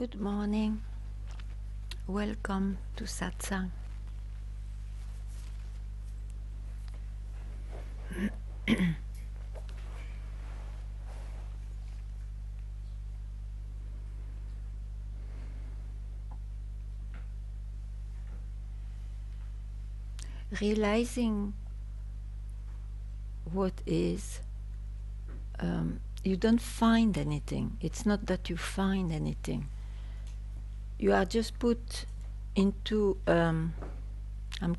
Good morning. Welcome to Satsang. Realizing what is, you don't find anything. It's not that you find anything. You are just put into, I'm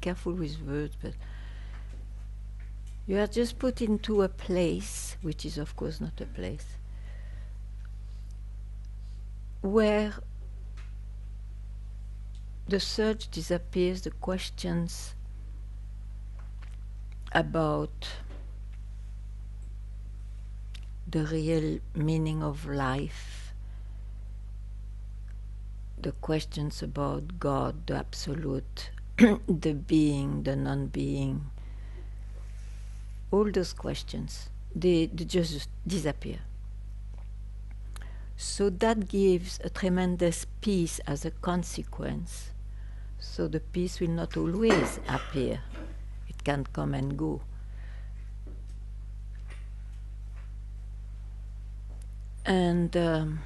careful with words, but you are just put into a place, which is of course not a place, where the search disappears, the questions about the real meaning of life, the questions about God, the absolute, the being, the non-being, all those questions, they just disappear. So that gives a tremendous peace as a consequence. So the peace will not always appear. It can come and go. And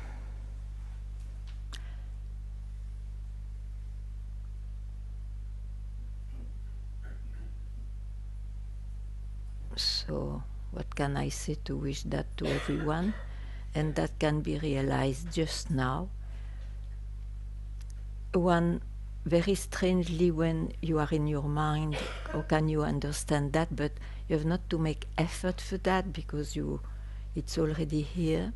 so what can I say to wish that to everyone? And that can be realized just now. One, very strangely, when you are in your mind, how can you understand that? But you have not to make effort for that because it's already here.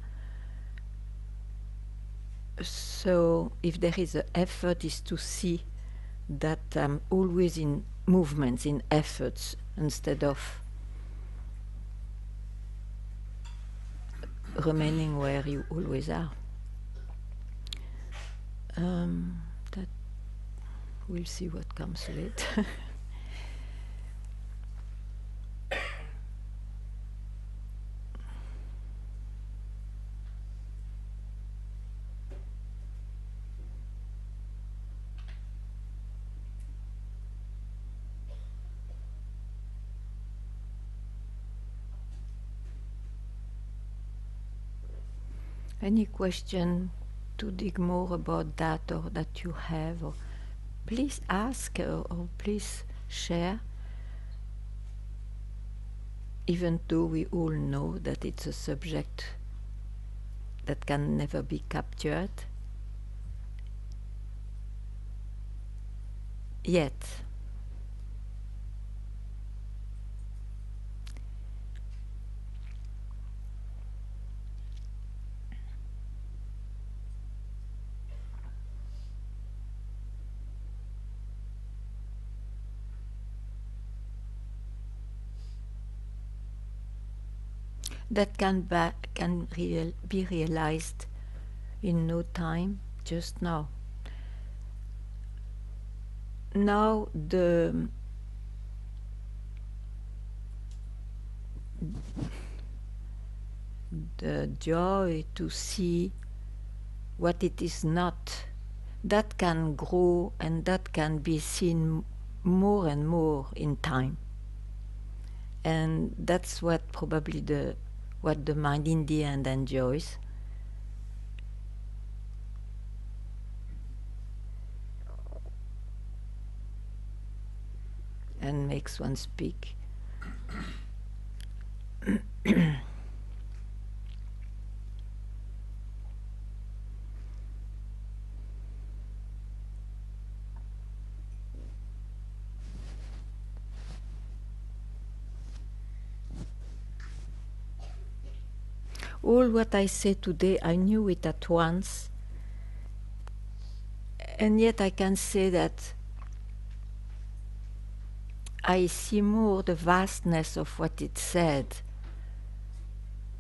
So if there is an effort, is to see that I'm always in movements, in efforts, instead of remaining where you always are. That we'll see what comes later. Any question to dig more about that, or that you have, or please ask, or please share, even though we all know that it's a subject that can never be captured yet. That can be realized in no time, just now. Now the joy to see what it is not, that can grow and that can be seen more and more in time. And that's what probably what the mind in the end enjoys. And makes one speak. All what I say today, I knew it at once, and yet I can say that I see more the vastness of what it said.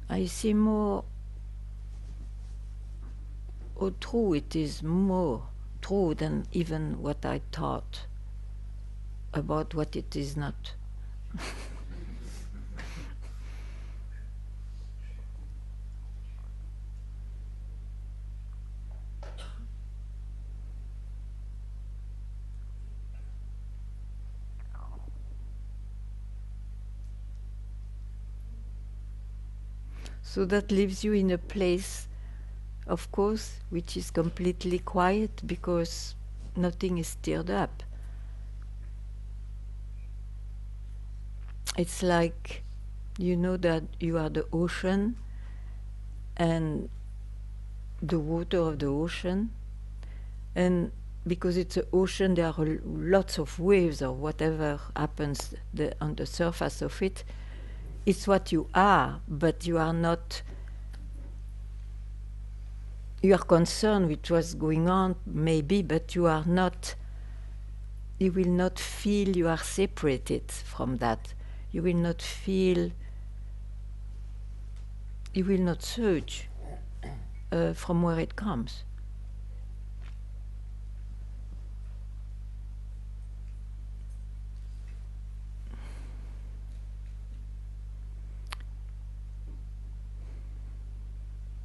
I see more how true it is, more true than even what I thought about what it is not. So that leaves you in a place, of course, which is completely quiet because nothing is stirred up. It's like you know that you are the ocean and the water of the ocean, and because it's an ocean, there are lots of waves or whatever happens on the surface of it. It's what you are, but you are not. You are concerned with what's going on, maybe, but you are not. You will not feel you are separated from that. You will not feel. You will not search from where it comes.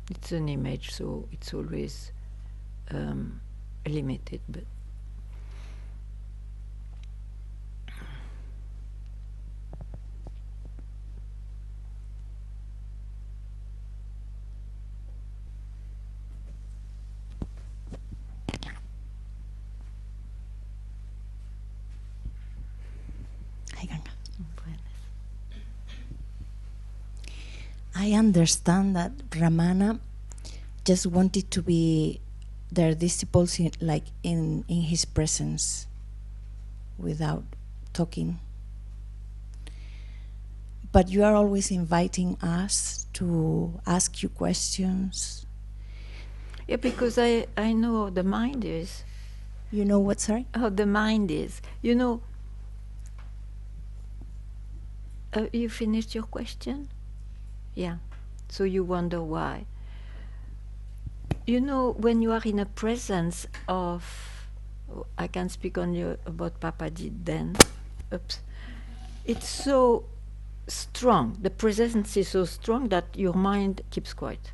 It's an image, so it's always limited, but Hi, Ganga. I understand that Ramana just wanted to be their disciples in his presence without talking. But you are always inviting us to ask you questions. yeah, because I know how the mind is. You know what, sorry? How the mind is. You know, you finished your question? Yeah. So you wonder why. You know, when you are in a presence of, I can speak only about Papaji then. Oops. It's so strong. The presence is so strong that your mind keeps quiet.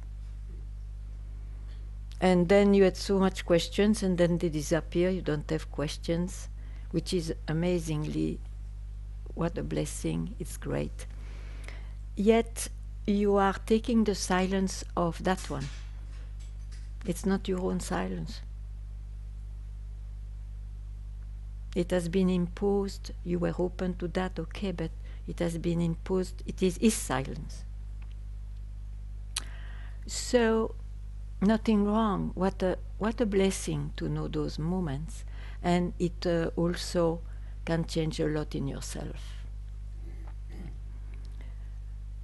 And then you had so much questions, and then they disappear. You don't have questions, which is amazingly, what a blessing. It's great. Yet you are taking the silence of that one. It's not your own silence. It has been imposed. You were open to that, okay, but it has been imposed. It is his silence. So, nothing wrong. What a blessing to know those moments, and it also can change a lot in yourself.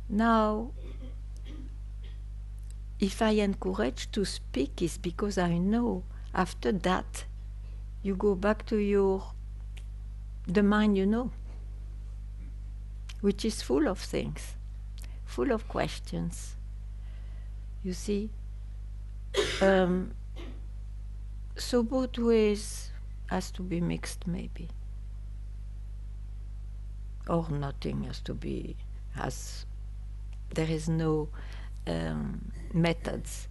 Now, if I encourage to speak, is because I know after that you go back to the mind you know, which is full of things, full of questions. You see? So both ways has to be mixed, maybe. Or nothing has to be, there is no methods.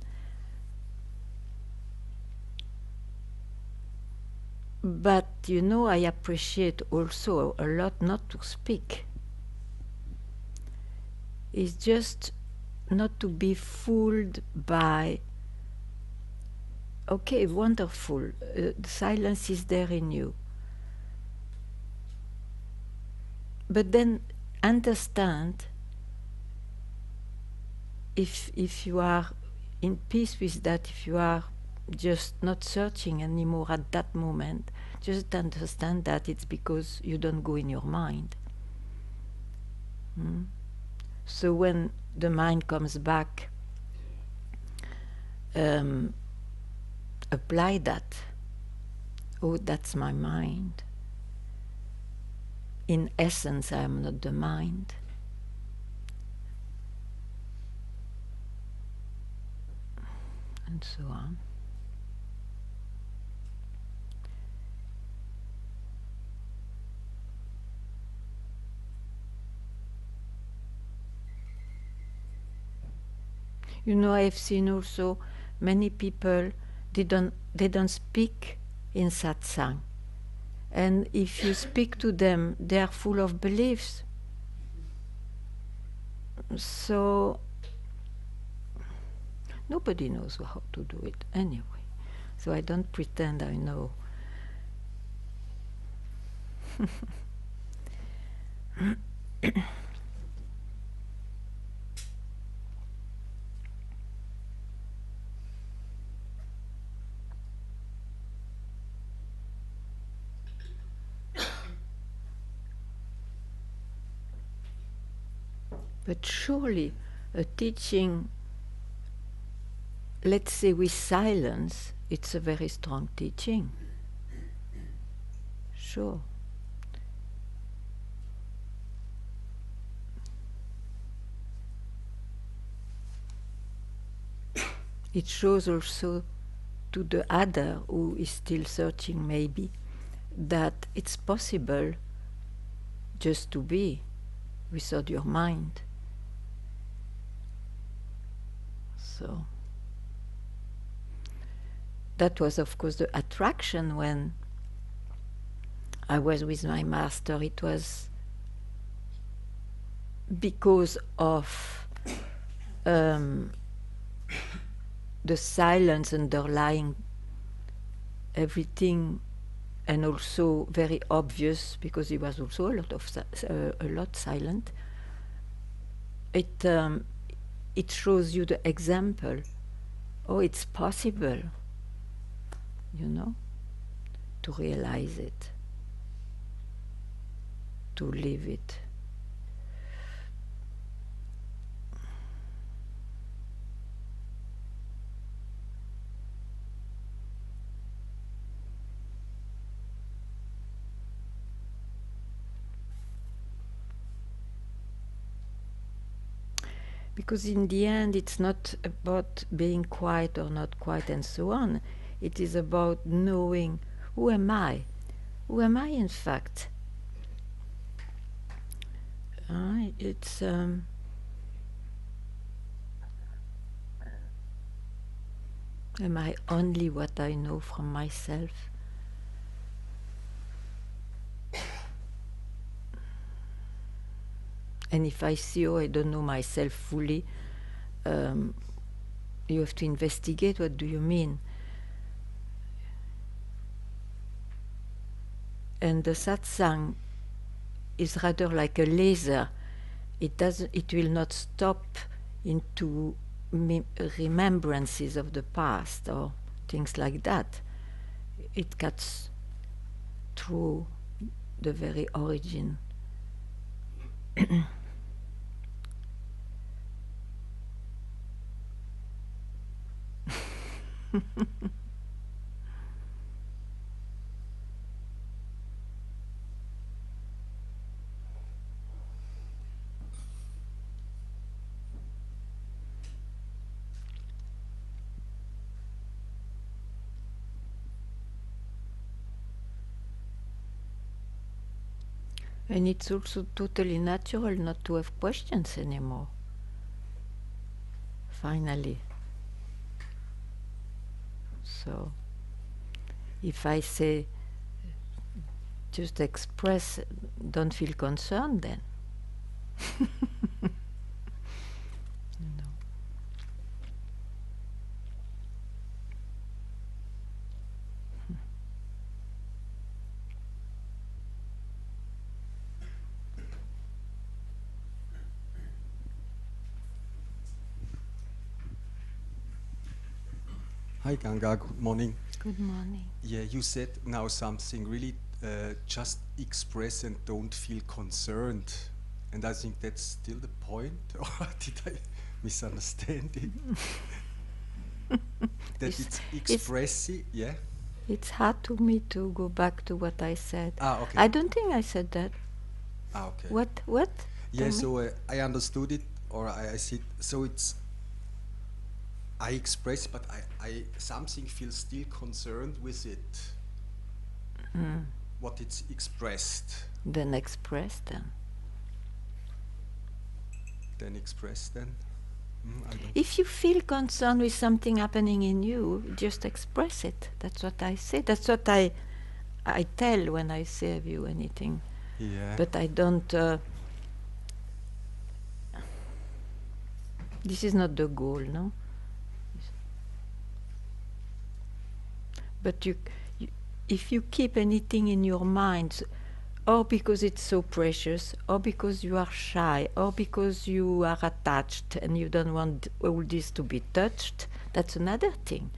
But, you know, I appreciate also a lot not to speak. It's just not to be fooled by, okay, wonderful, the silence is there in you. But then understand, if you are in peace with that, if you are just not searching anymore at that moment, just understand that it's because you don't go in your mind. So when the mind comes back, apply that. Oh, that's my mind. In essence, I am not the mind. And so on. You know, I've seen also many people, they don't speak in Satsang. And if you speak to them, they are full of beliefs. So Nobody knows how to do it anyway. So I don't pretend I know. But surely a teaching, let's say with silence, it's a very strong teaching. Sure. It shows also to the other who is still searching maybe that it's possible just to be without your mind. So that was of course the attraction when I was with my master. It was because of the silence underlying everything, and also very obvious because he was also a lot silent. It shows you the example. Oh, it's possible, you know, to realize it, to live it. Because in the end, it's not about being quiet or not quiet and so on. It is about knowing, who am I? Who am I, in fact? It's am I only what I know from myself? And if I see, oh, I don't know myself fully, you have to investigate, what do you mean? And the satsang is rather like a laser. It will not stop into remembrances of the past or things like that. It cuts through the very origin. And it's also totally natural not to have questions anymore. Finally. So, if I say, just express, don't feel concerned then. No. Hi Ganga, good morning. Good morning. Yeah, you said now something really, just express and don't feel concerned. And I think that's still the point, or did I misunderstand it? That it's expressing, yeah? It's hard to me to go back to what I said. Okay. I don't think I said that. Okay. What? Yeah, so I understood it, or I see it. So it's, I express, but I something feels still concerned with it. What it's expressed. Then express then. Then express then? I don't. If you feel concerned with something happening in you, just express it. That's what I say. That's what I tell when I say, have you anything? Yeah. But I don't. This is not the goal, no? But if you keep anything in your mind, or because it's so precious, or because you are shy, or because you are attached and you don't want all this to be touched, that's another thing.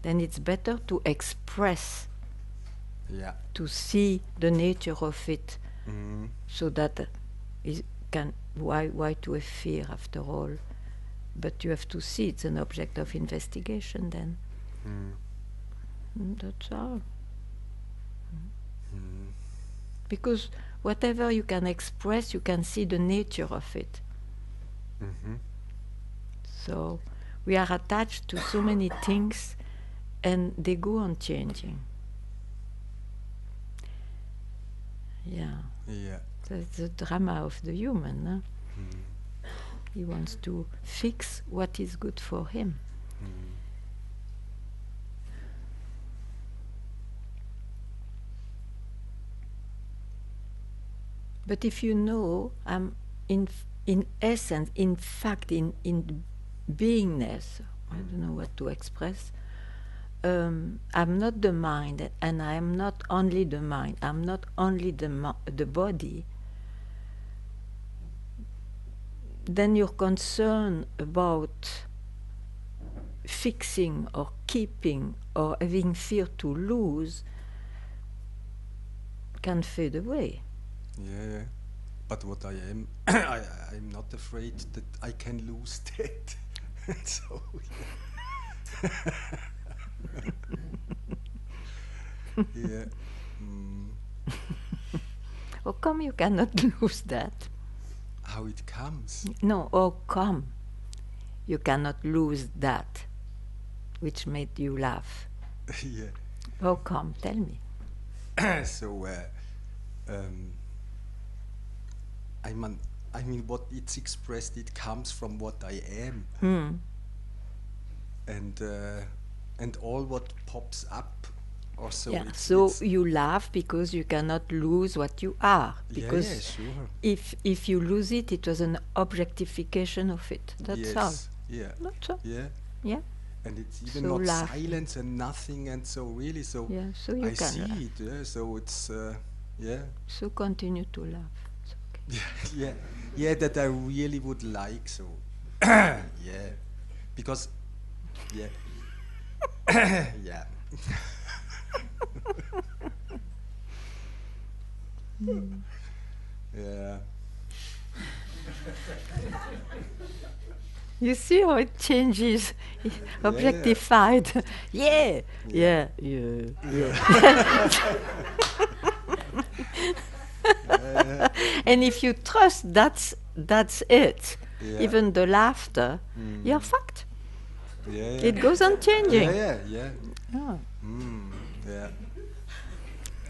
Then it's better to express, Yeah. to see the nature of it, Mm. so that why to have fear after all? But you have to see it's an object of investigation then. Mm. That's all. Mm. Because whatever you can express, you can see the nature of it. Mm-hmm. So we are attached to so many things and they go on changing. Yeah. Yeah. That's the drama of the human. Huh? Mm. He wants to fix what is good for him. Mm. But if you know, in essence, in fact, in beingness, I don't know what to express, I'm not the mind, and I am not only the mind, I'm not only the body, then your concern about fixing or keeping or having fear to lose can fade away. Yeah. But what I am, I'm not afraid that I can lose that. So, yeah. Mm. How come you cannot lose that? How it comes. No, how come you cannot lose that which made you laugh? Yeah. How come? Tell me. So, I mean, what it's expressed, it comes from what I am, and all what pops up, also Yeah. it's So you laugh because you cannot lose what you are. Because yeah, sure. if you lose it, it was an objectification of it. That's all. Yes, yeah, That's all. yeah, Yeah. and it's even So not laugh. silence and nothing, and so really, so Yeah. So you I can see laugh. it. Yeah, so it's yeah, So continue to laugh. It's okay. yeah, yeah. That I really would like. So yeah, because yeah, yeah. Yeah. You see how it changes, objectified. Yeah, yeah, yeah, yeah. And if you trust, that's it. Yeah. Even the laughter, you're fucked. Yeah, yeah. It goes on changing. Yeah, yeah, yeah. Oh. Yeah.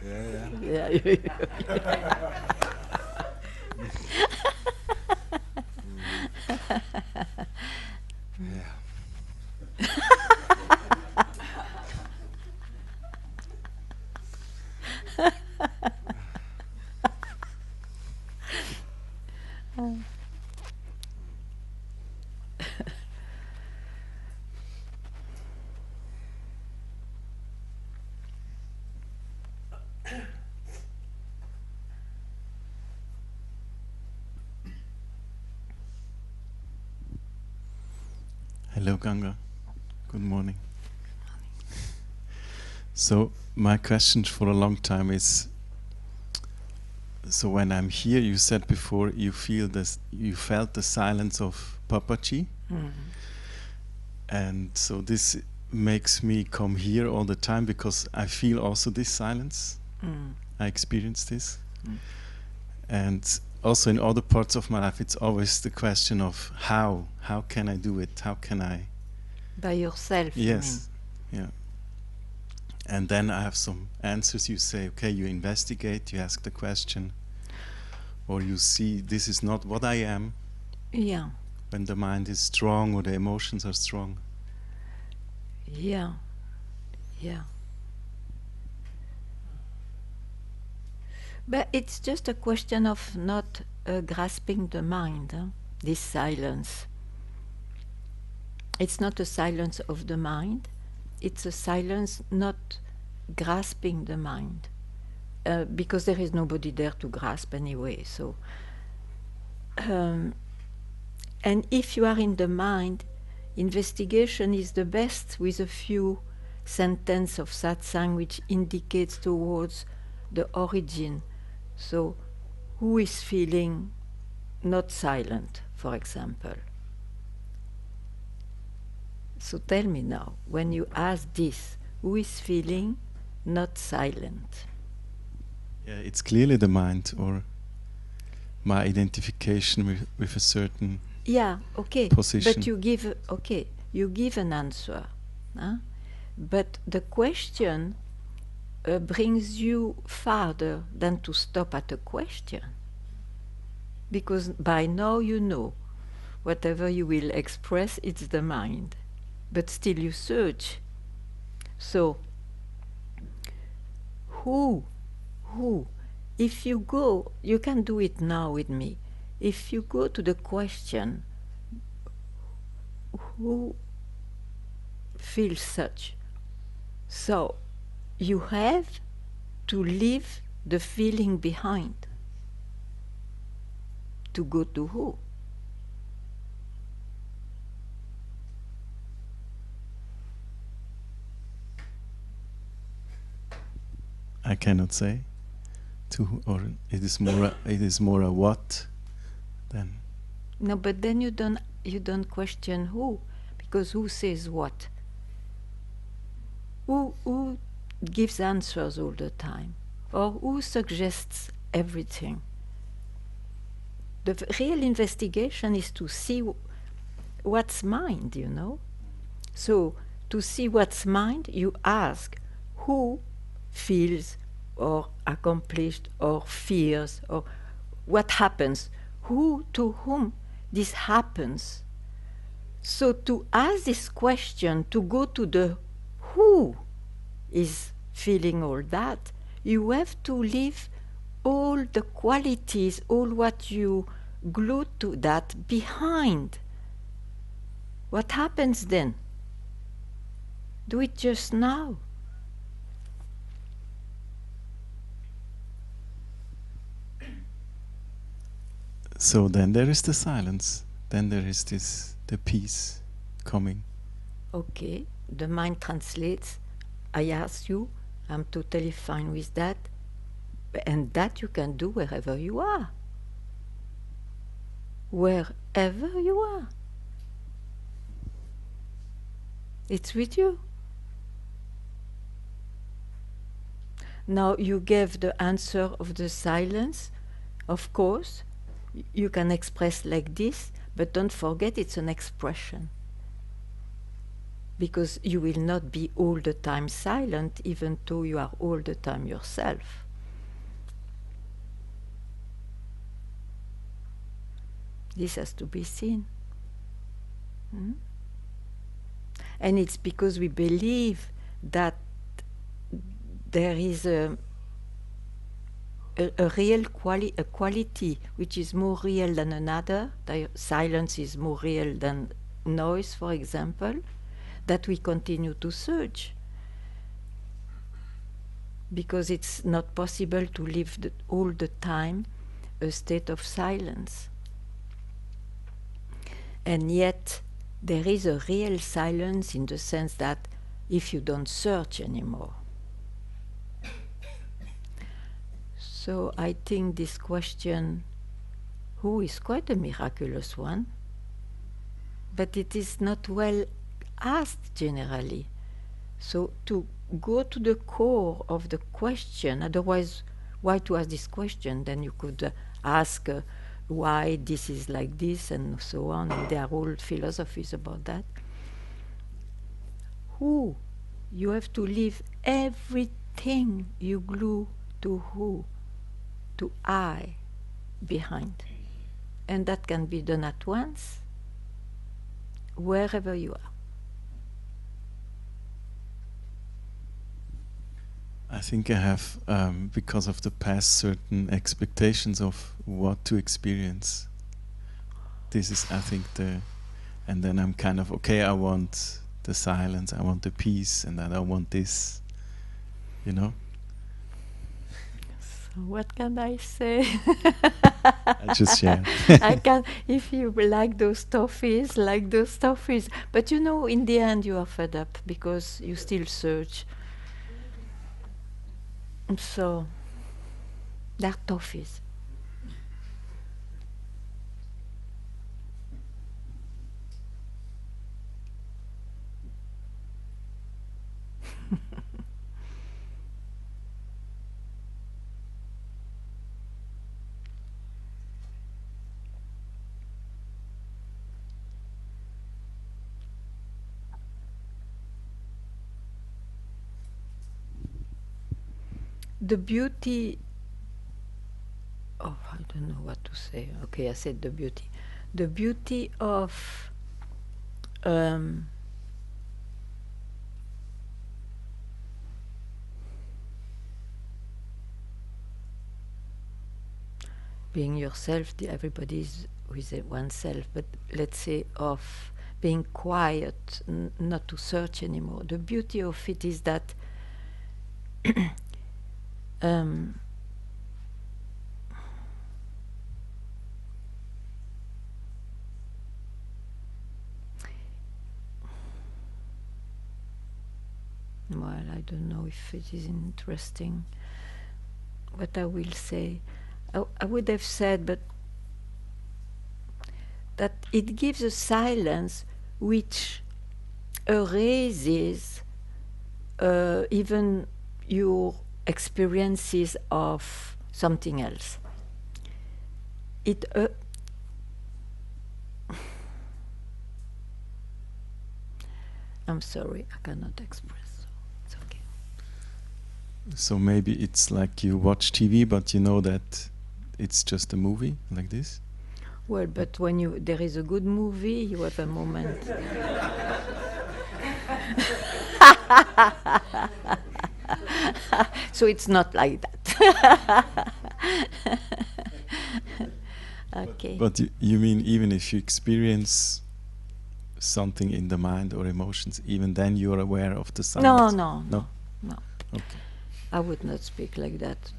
Yeah, yeah. Yeah. Yeah. Hello, Ganga. Good morning. So my question for a long time is, so when I'm here, you said before you felt the silence of Papaji, and so this makes me come here all the time because I feel also this silence. I experience this, and also in other parts of my life, it's always the question of how can I do it? How can I? By yourself. Yes, yeah. And then I have some answers. You say, okay, you investigate, you ask the question, or you see this is not what I am. Yeah. When the mind is strong or the emotions are strong. Yeah. Yeah. But it's just a question of not grasping the mind, this silence. It's not a silence of the mind. It's a silence not grasping the mind, because there is nobody there to grasp anyway. So, and if you are in the mind, investigation is the best with a few sentences of satsang which indicates towards the origin. So, who is feeling not silent, for example? So tell me now, when you ask this, who is feeling not silent? Yeah, it's clearly the mind or my identification with a certain position. But you give an answer, huh? But the question brings you farther than to stop at a question, because by now you know whatever you will express, it's the mind, but still you search. So who, if you go, you can do it now with me, if you go to the question, who feels such, so you have to leave the feeling behind to go to who. I cannot say to who, or it is more a what than. No, but then you don't question who, because who says what? Who gives answers all the time, or who suggests everything? The real investigation is to see what's mind, you know. So to see what's mind, you ask who feels or accomplished or fears, or what happens, who to whom this happens. So to ask this question, to go to the who is feeling all that, you have to leave all the qualities, all what you glued to that behind. What happens then? Do it just now. So then there is the silence, then there is the peace coming. Okay, the mind translates, I ask you, I'm totally fine with that, and that you can do wherever you are. Wherever you are. It's with you. Now you gave the answer of the silence, of course. You can express like this, but don't forget it's an expression. Because you will not be all the time silent, even though you are all the time yourself. This has to be seen. And it's because we believe that there is a real quality which is more real than another. Silence is more real than noise, for example, that we continue to search. Because it's not possible to live all the time a state of silence. And yet there is a real silence in the sense that if you don't search anymore. So I think this question, who, is quite a miraculous one, but it is not well asked generally. So to go to the core of the question, otherwise why to ask this question? Then you could ask why this is like this and so on, and there are all philosophies about that. Who? You have to leave everything you glue to who, to I, behind. And that can be done at once, wherever you are. I think I have, because of the past, certain expectations of what to experience. This is, I think, and then I'm kind of, okay, I want the silence, I want the peace, and then I want this. you know. So what can I say? I just share. I can, if you like those toffees, like those toffees. But you know, in the end, you are fed up because you still search. So, they're toffees. The beauty, oh, I don't know what to say. Okay, I said the beauty. The beauty of being yourself, everybody is with oneself, but let's say of being quiet, not to search anymore. The beauty of it is that well, I don't know if it is interesting what I will say. I would have said, but that it gives a silence which erases even your experiences of something else. It I'm sorry, I cannot express. It's okay. So maybe it's like you watch TV, but you know that it's just a movie, like this. Well, but when there is a good movie, you have a moment. So it's not like that. Okay. But you mean even if you experience something in the mind or emotions, even then you are aware of the silence? No. Okay. I would not speak like that.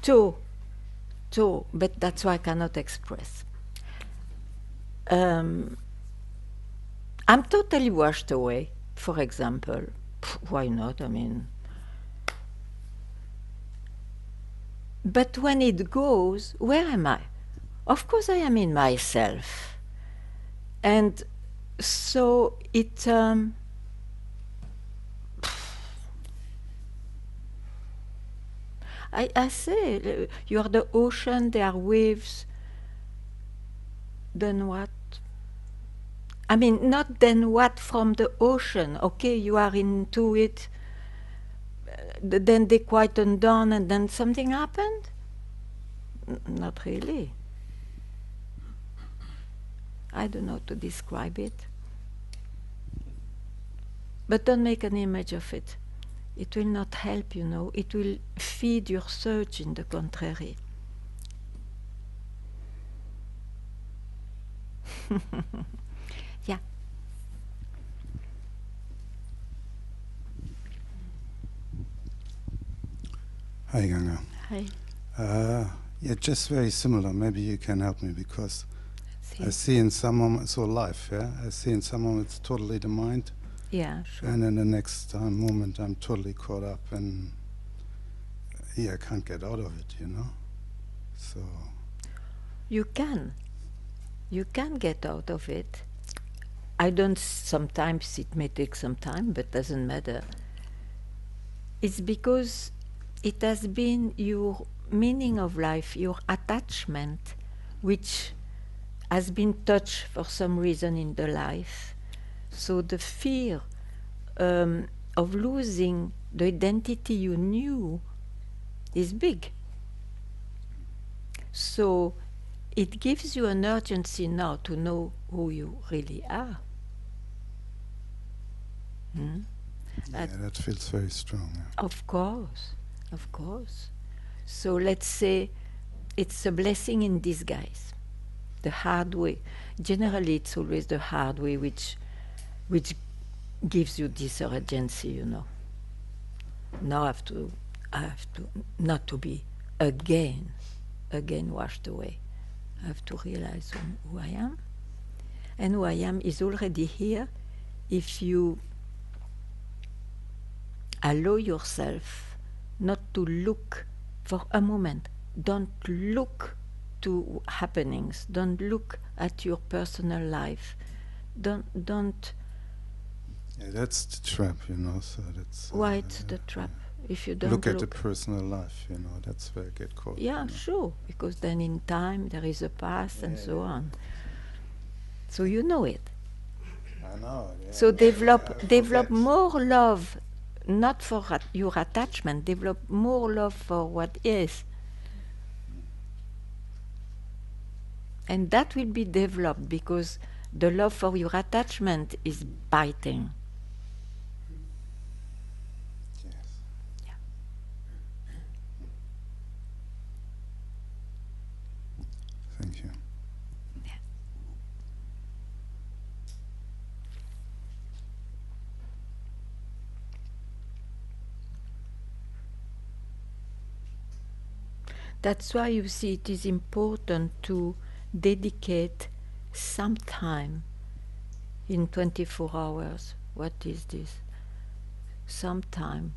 Too, but that's why I cannot express. I'm totally washed away, for example. Why not? I mean, but when it goes, where am I? Of course I am in myself. And so it... I say, you are the ocean, there are waves. Then what? I mean, not then what from the ocean. Okay, you are into it. Then they quietened down and then something happened? Not really. I don't know how to describe it. But don't make an image of it. It will not help, you know. It will feed your search in the contrary. Yeah. Hi, Ganga. Hi. Yeah, just very similar. Maybe you can help me because See. I see in some moments, so life, yeah? I see in some moments totally the mind. Yeah, sure. And in the next moment, I'm totally caught up and I can't get out of it, you know? So... You can get out of it. I don't, sometimes it may take some time, but doesn't matter. It's because it has been your meaning of life, your attachment, which has been touched for some reason in the life. So the fear of losing the identity you knew is big. So it gives you an urgency now to know who you really are. Yeah, that feels very strong. Yeah. Of course. So let's say it's a blessing in disguise, the hard way. Generally, it's always the hard way which gives you this urgency, you know. Now I have to not to be again washed away. I have to realize who I am. And who I am is already here if you allow yourself not to look for a moment. Don't look to happenings. Don't look at your personal life. Don't. Yeah, that's the trap, you know. So that's Why it's the trap? If you don't look at the personal life, you know, that's where I get caught. Yeah, you know. sure, because then in time there is a past and so on. So you know it. I know. Yeah. So I develop forget. more love, not for your attachment. Develop more love for what is, and that will be developed because the love for your attachment is biting. Yes. Yeah. Thank you. That's why you see it is important to dedicate some time in 24 hours. What is this? Some time,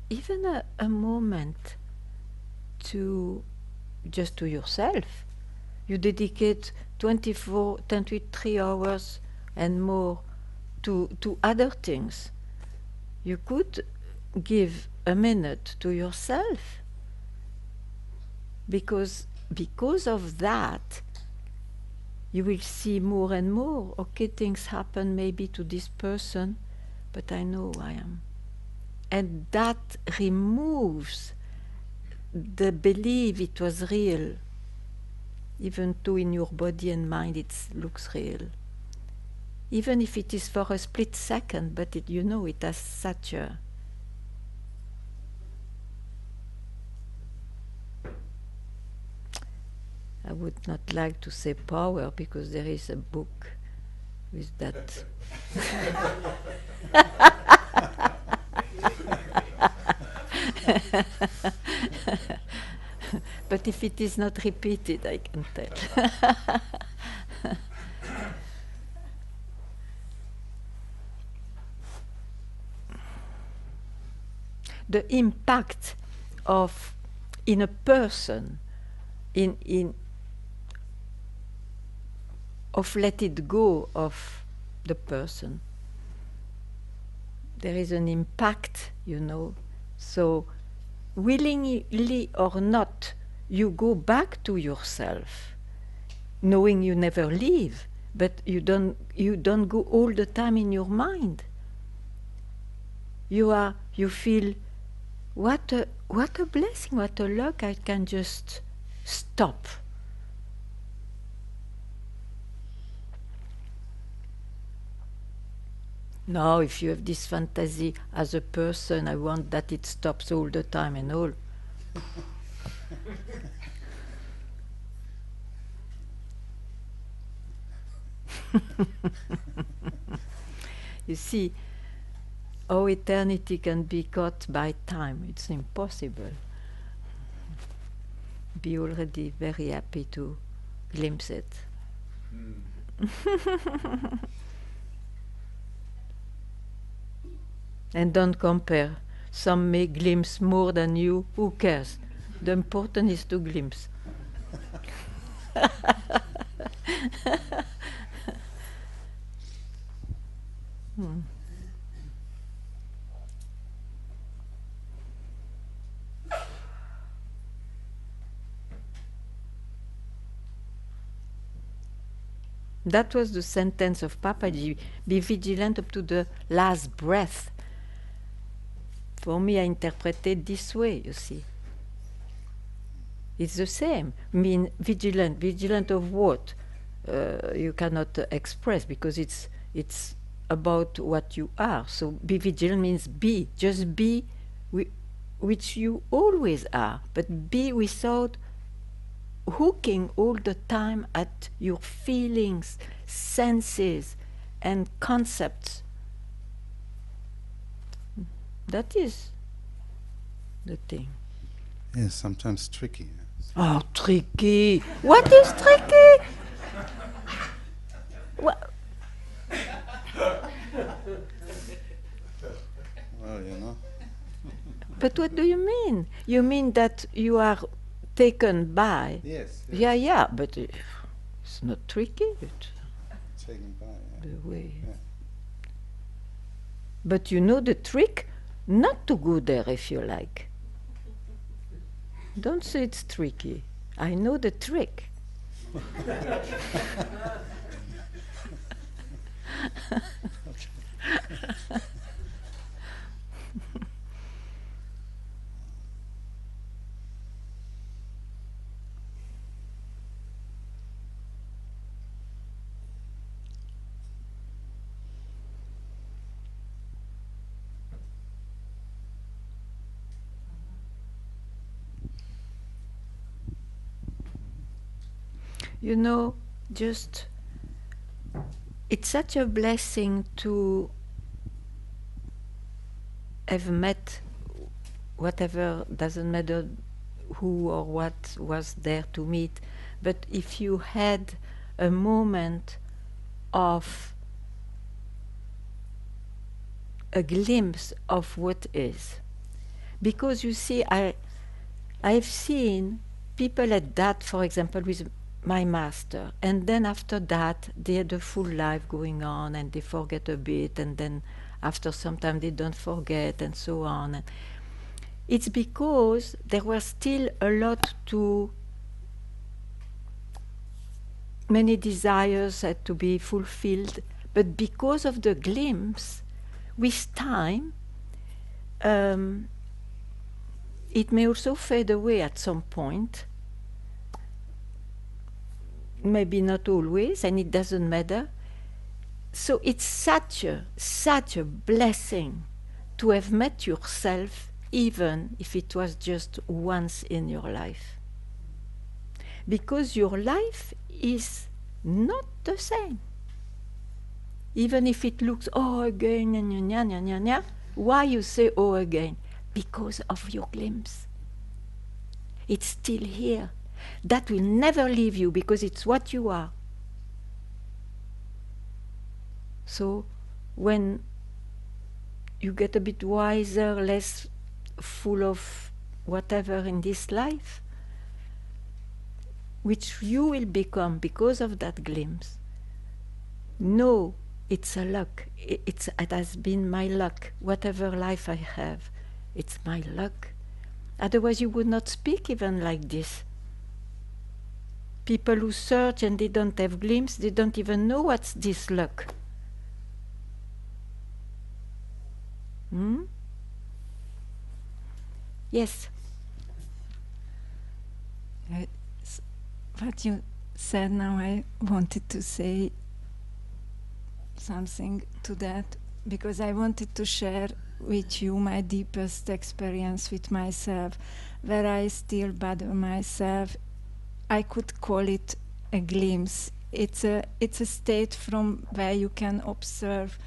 even a moment to just to yourself. You dedicate 23 hours and more to other things. You could give a minute to yourself because of that you will see more and more, okay, things happen maybe to this person, but I know who I am. And that removes the belief it was real, even though in your body and mind it looks real. Even if it is for a split second, but you know it has such a... I would not like to say power, because there is a book with that. But if it is not repeated, I can tell. The impact of in a person, of let it go of the person. There is an impact, you know. So willingly or not, you go back to yourself, knowing you never leave, but you don't go all the time in your mind. You feel, what a blessing, what a luck, I can just stop. Now, if you have this fantasy as a person, I want that it stops all the time and all. You see, how eternity can be caught by time. It's impossible. Be already very happy to glimpse it. And don't compare. Some may glimpse more than you. Who cares? The important is to glimpse. That was the sentence of Papaji. Be vigilant up to the last breath. For me, I interpreted this way, you see. It's the same. Mean vigilant. Vigilant of what? You cannot express, because it's about what you are. So be vigilant means be. Just be which you always are. But be without hooking all the time at your feelings, senses, and concepts. That is the thing. Yes, sometimes tricky. Oh, tricky. What is tricky? What? Well, you know. But what do you mean? You mean that you are taken by? Yes. Yeah, but it's not tricky. It's Taken by. Yeah. the way. Yeah. But you know the trick? Not to go there if you like. Don't say it's tricky. I know the trick. You know, just it's such a blessing to have met whatever, doesn't matter who or what was there to meet, but if you had a moment of a glimpse of what is. Because you see, I've seen people at that, for example, with my master, and then after that they had a full life going on and they forget a bit, and then after some time they don't forget, and so on. And it's because there was still a lot to, many desires had to be fulfilled, but because of the glimpse, with time, it may also fade away at some point. Maybe not always, and it doesn't matter. So it's such a blessing to have met yourself, even if it was just once in your life. Because your life is not the same. Even if it looks, oh, again, nya, nya, nya, nya, nya. Why you say, oh, again? Because of your glimpse. It's still here. That will never leave you because it's what you are. So when you get a bit wiser, less full of whatever in this life, which you will become because of that glimpse, know it's a luck. It has been my luck. Whatever life I have, it's my luck. Otherwise you would not speak even like this. People who search and they don't have glimpse, they don't even know what's this luck. Yes. What you said now, I wanted to say something to that, because I wanted to share with you my deepest experience with myself, where I still bother myself. I could call it a glimpse. It's a state from where you can observe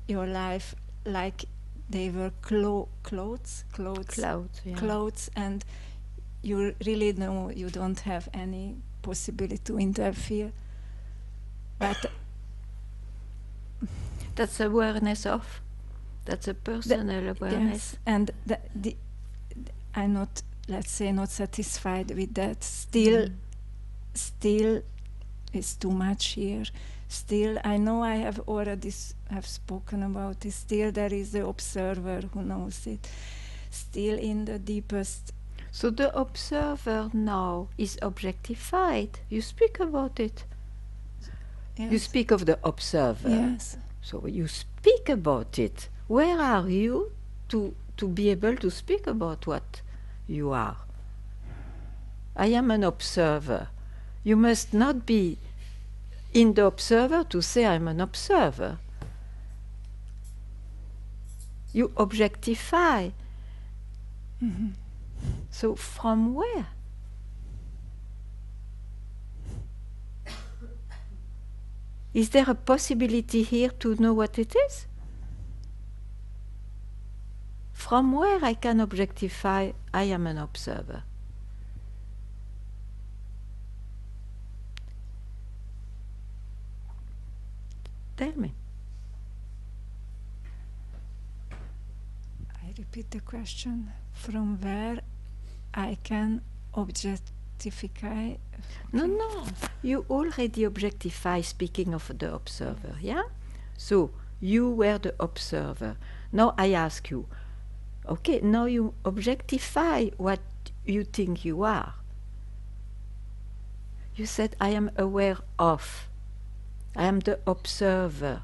your life like they were clothes, and you really know you don't have any possibility to interfere. But that's awareness of. That's a personal awareness. Yes, and I'm not, let's say, not satisfied with that. Still is too much here. Still, I know I have already have spoken about it. Still, there is the observer who knows it. Still, in the deepest. So the observer now is objectified. You speak about it. Yes. You speak of the observer. Yes. So you speak about it. Where are you to be able to speak about what you are? I am an observer. You must not be in the observer to say I'm an observer. You objectify. Mm-hmm. So from where? Is there a possibility here to know what it is? From where I can objectify, I am an observer. Tell me. I repeat the question. From where I can objectify? No. You already objectify, speaking of the observer, yeah? So, you were the observer. Now I ask you, okay, now you objectify what you think you are. You said, I am aware of. I am the observer.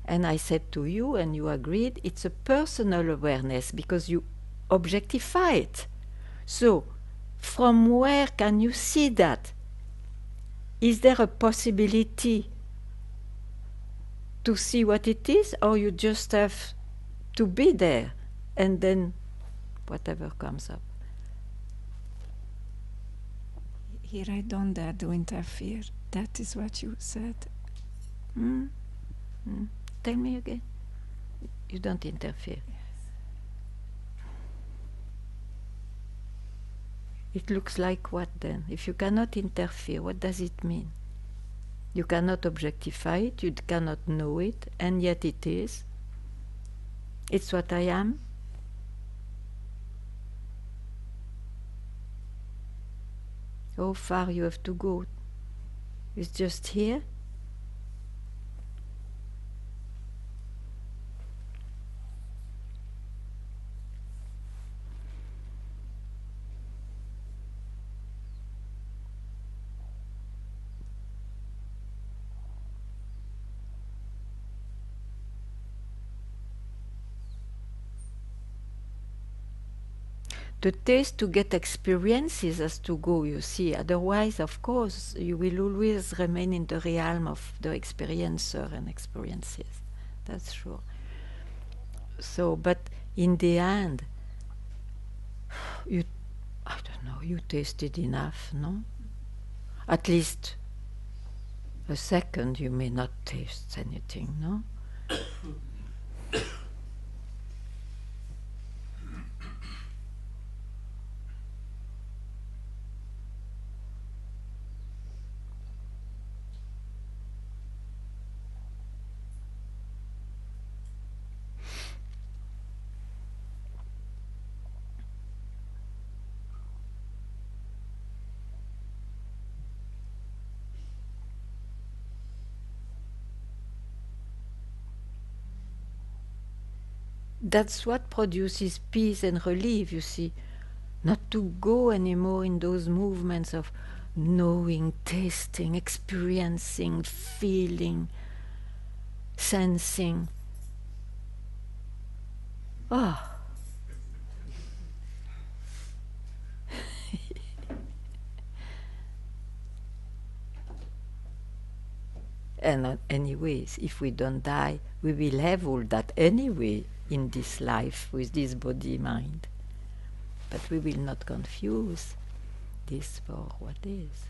And I said to you, and you agreed, it's a personal awareness because you objectify it. So, from where can you see that? Is there a possibility to see what it is, or you just have to be there and then whatever comes up? Here I don't dare to interfere. That is what you said. Tell me again. You don't interfere. It looks like what then? If you cannot interfere, what does it mean? You cannot objectify it, you cannot know it, and yet it is. It's what I am. How far you have to go? It's just here. The taste to get experiences has to go, you see. Otherwise, of course, you will always remain in the realm of the experiencer and experiences. That's sure. So, but in the end, I don't know, you tasted enough, no? At least a second you may not taste anything, no? That's what produces peace and relief, you see. Not to go anymore in those movements of knowing, tasting, experiencing, feeling, sensing. Oh. And anyways, if we don't die, we will have all that anyway in this life with this body-mind. But we will not confuse this for what is.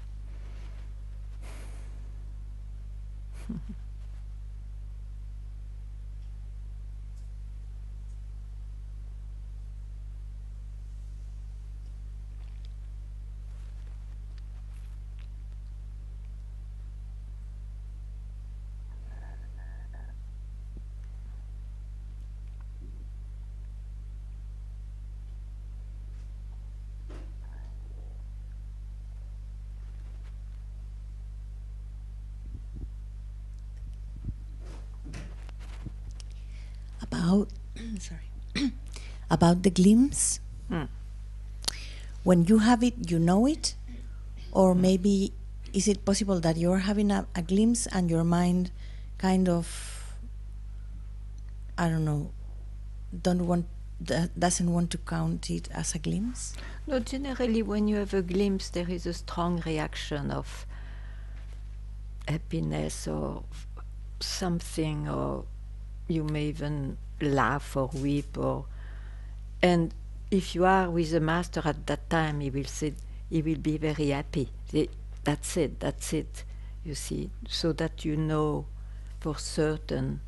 About the glimpse. When you have it, you know it, or maybe is it possible that you're having a glimpse and your mind kind of, I don't know, doesn't want to count it as a glimpse? No, generally when you have a glimpse there is a strong reaction of happiness or something, or you may even laugh or weep, and if you are with the master at that time, he will be very happy. That's it, you see, so that you know for certain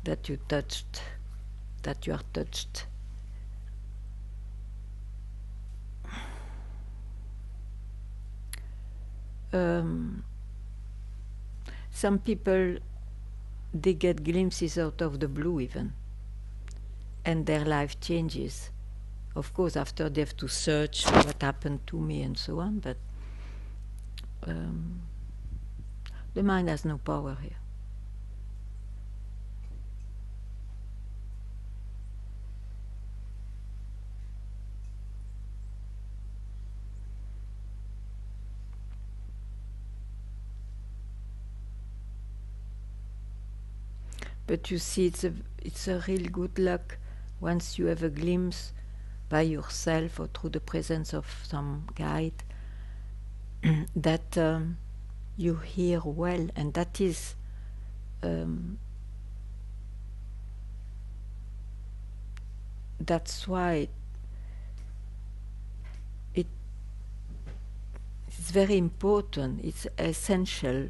that you are touched some people, they get glimpses out of the blue even, and their life changes. Of course, after they have to search what happened to me and so on, but the mind has no power here. But you see, it's a real good luck once you have a glimpse by yourself or through the presence of some guide that you hear well, and that is that's why it's very important, it's essential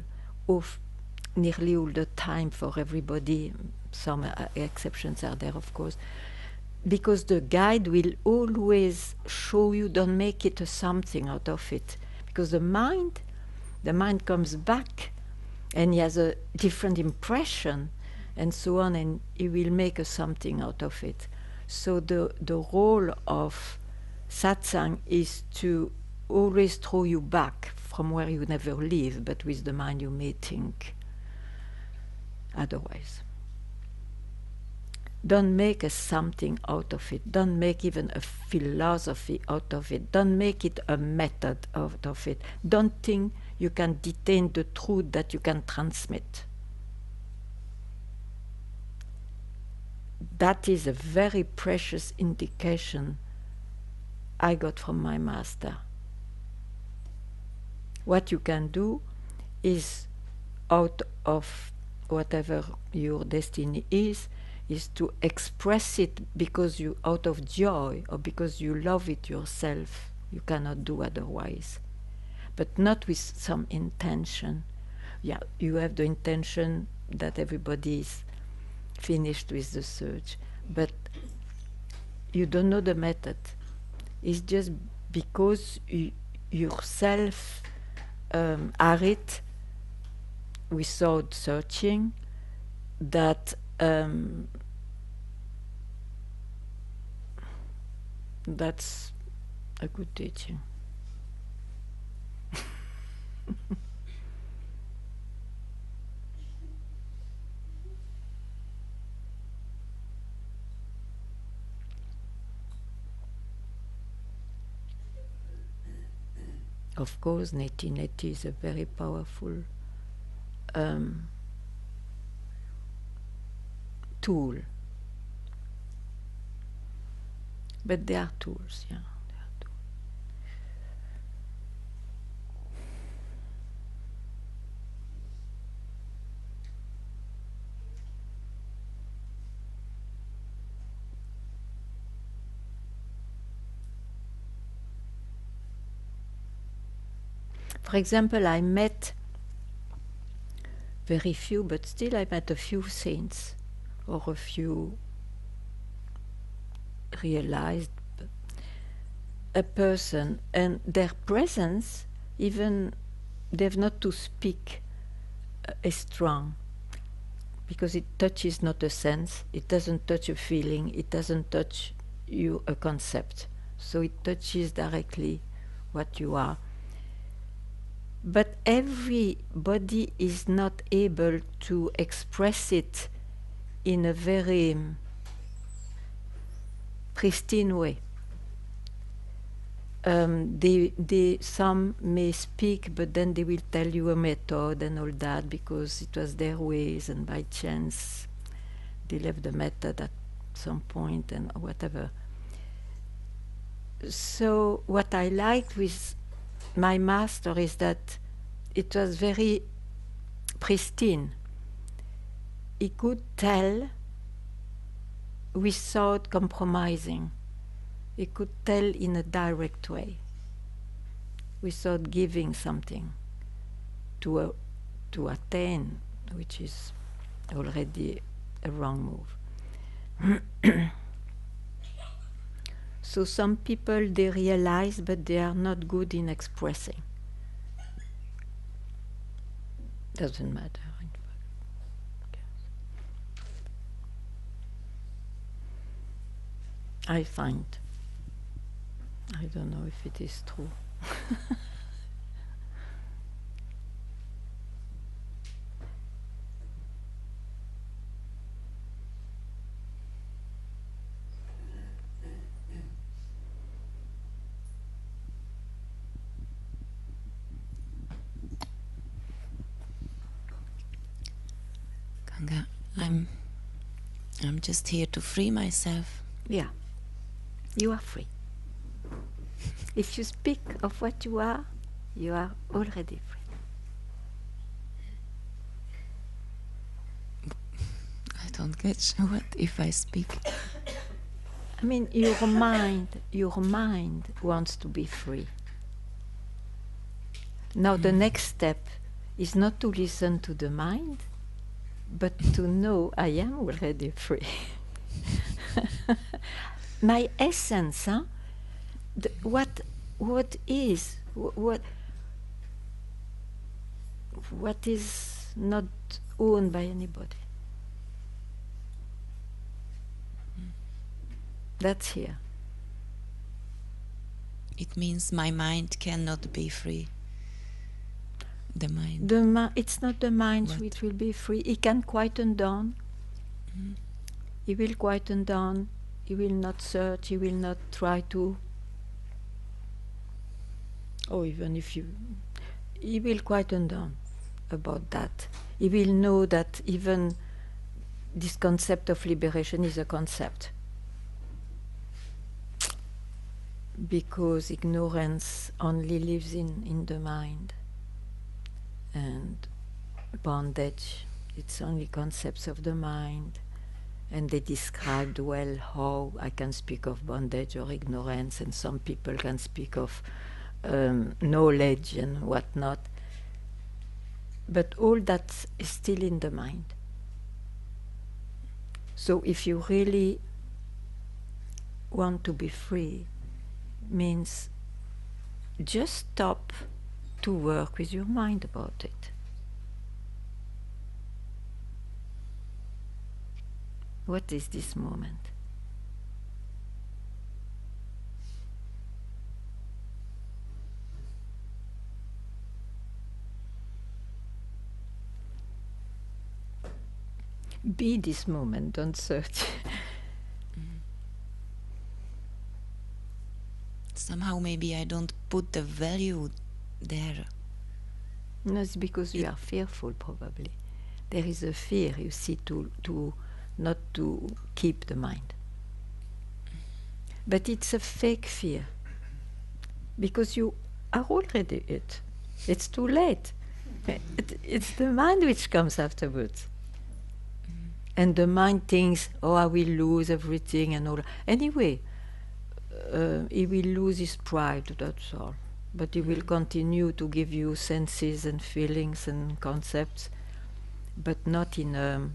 of nearly all the time for everybody. Some exceptions are there, of course, because the guide will always show you, don't make it a something out of it, because the mind comes back and he has a different impression and so on, and he will make a something out of it. So the role of satsang is to always throw you back from where you never live, but with the mind you may think otherwise. Don't make a something out of it. Don't make even a philosophy out of it. Don't make it a method out of it. Don't think you can detain the truth that you can transmit. That is a very precious indication I got from my master. What you can do is, out of whatever your destiny is to express it because you, out of joy or because you love it yourself. You cannot do otherwise. But not with some intention. Yeah, you have the intention that everybody is finished with the search, but you don't know the method. It's just because you yourself are it without searching that that's a good teaching. Of course, neti is a very powerful tool. But they are tools, yeah. They are tools. For example, I met very few, but still I met a few saints, or a few realized a person, and their presence, even they have not to speak, is strong, because it touches not a sense, it doesn't touch a feeling, it doesn't touch you a concept, so it touches directly what you are. But everybody is not able to express it in a very pristine way. Some may speak, but then they will tell you a method and all that because it was their ways, and by chance they left the method at some point and whatever. So what I liked with my master is that it was very pristine. He could tell without compromising. He could tell in a direct way, without giving something to attain, which is already a wrong move. So some people, they realize, but they are not good in expressing. Doesn't matter, in fact. Yes. I find, I don't know if it is true. Ganga, I'm just here to free myself. Yeah, you are free. If you speak of what you are already free. I don't get what if I speak. I mean, your mind wants to be free. Now the next step is not to listen to the mind, but to know I am already free. My essence, huh? What is not owned by anybody. That's here. It means my mind cannot be free. The mind. It's not the mind What? which will be free. It can quieten down. He will quieten down. He will not search. He will not try to. Or even if you, he will quieten down about that. He will know that even this concept of liberation is a concept. Because ignorance only lives in the mind. And bondage, it's only concepts of the mind. And they described well how I can speak of bondage or ignorance, and some people can speak of knowledge and whatnot. But all that is still in the mind. So if you really want to be free, means just stop to work with your mind about it. What is this moment? Be this moment, don't search. Somehow maybe I don't put the value there. No, it's because you are fearful, probably. There is a fear, you see, to not to keep the mind. But it's a fake fear. Because you are already it. It's too late. It's the mind which comes afterwards. And the mind thinks, oh, I will lose everything and all. Anyway, he will lose his pride, that's all. But he will continue to give you senses and feelings and concepts, but not in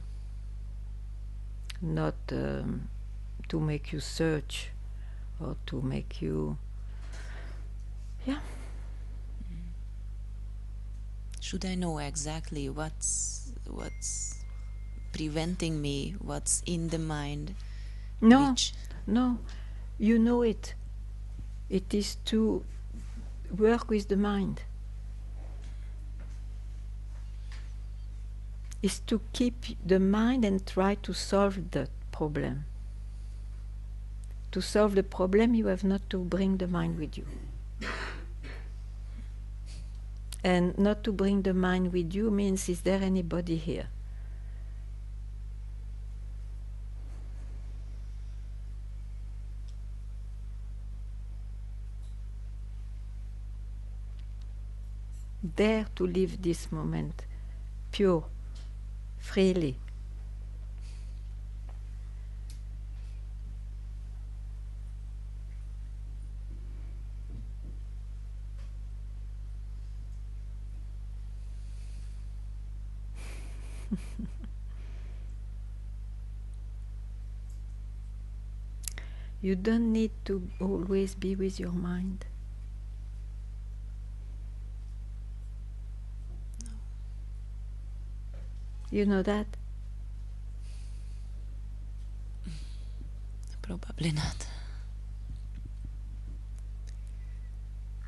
to make you search or to make you, yeah. Should I know exactly what's preventing me, what's in the mind? No, no, you know it. It is to work with the mind. Is to keep the mind and try to solve the problem. To solve the problem, you have not to bring the mind with you. And not to bring the mind with you means, is there anybody here? Dare to live this moment pure, freely. You don't need to always be with your mind. You know that? Probably not.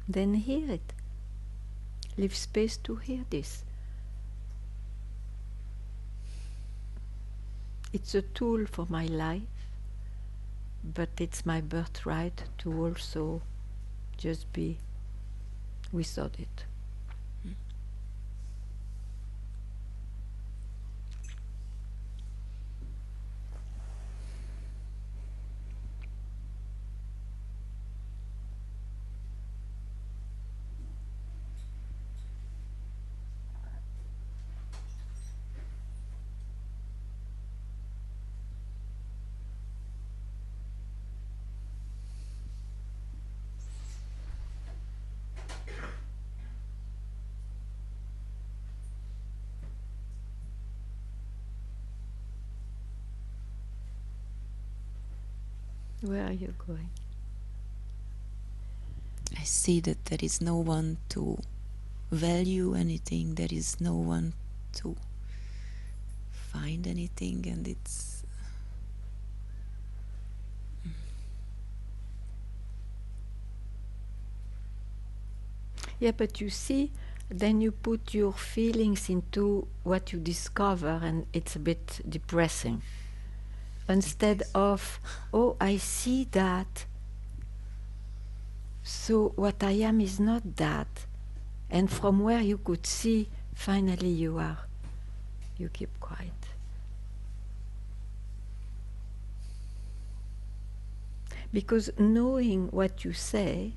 Then hear it. Leave space to hear this. It's a tool for my life, but it's my birthright to also just be without it. Where are you going? I see that there is no one to value anything, there is no one to find anything, and it's Yeah, but you see, then you put your feelings into what you discover, and it's a bit depressing. Instead of, oh, I see that, so what I am is not that. And from where you could see, finally you keep quiet. Because knowing what you say,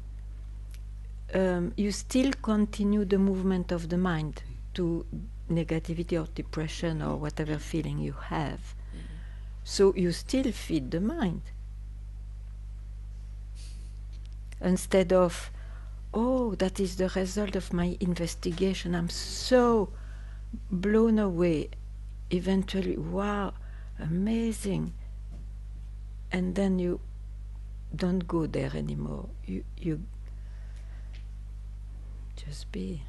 you still continue the movement of the mind to negativity or depression or whatever feeling you have. So you still feed the mind. Instead of, oh, that is the result of my investigation, I'm so blown away. Eventually, wow, amazing. And then you don't go there anymore. You just be.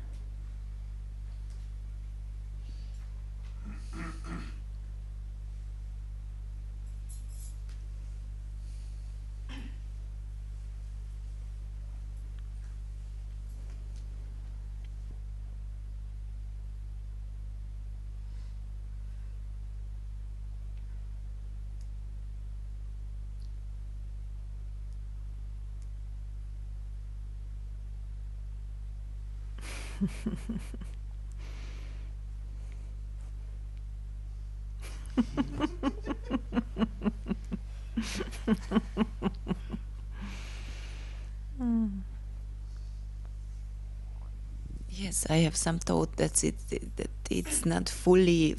yes, I have some thought that it's not fully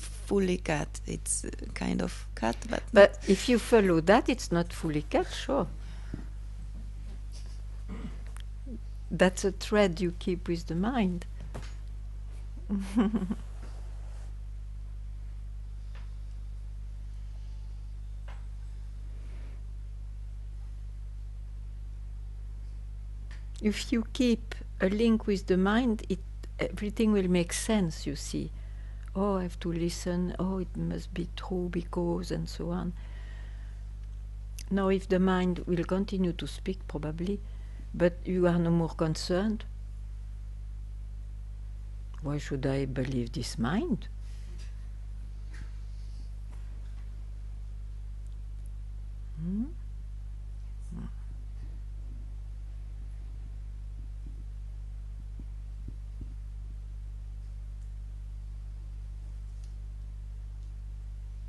cut. It's kind of cut, But if you follow that, it's not fully cut, sure. That's a thread you keep with the mind. If you keep a link with the mind, everything will make sense, you see. Oh, I have to listen. Oh, it must be true because, and so on. Now, if the mind will continue to speak, probably, but you are no more concerned, why should I believe this mind? Hmm?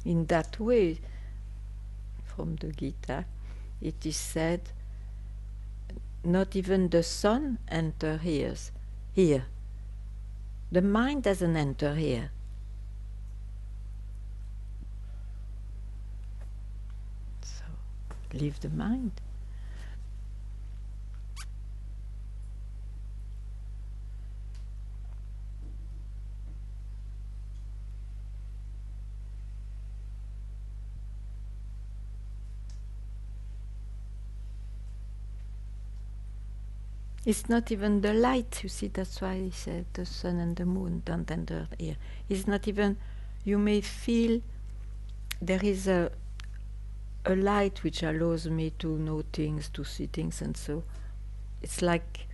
In that way, from the Gita, it is said, not even the sun enters here. The mind doesn't enter here. So, leave the mind. It's not even the light, you see, that's why he said the sun and the moon don't enter here. It's not even you may feel there is a light which allows me to know things, to see things, and so it's like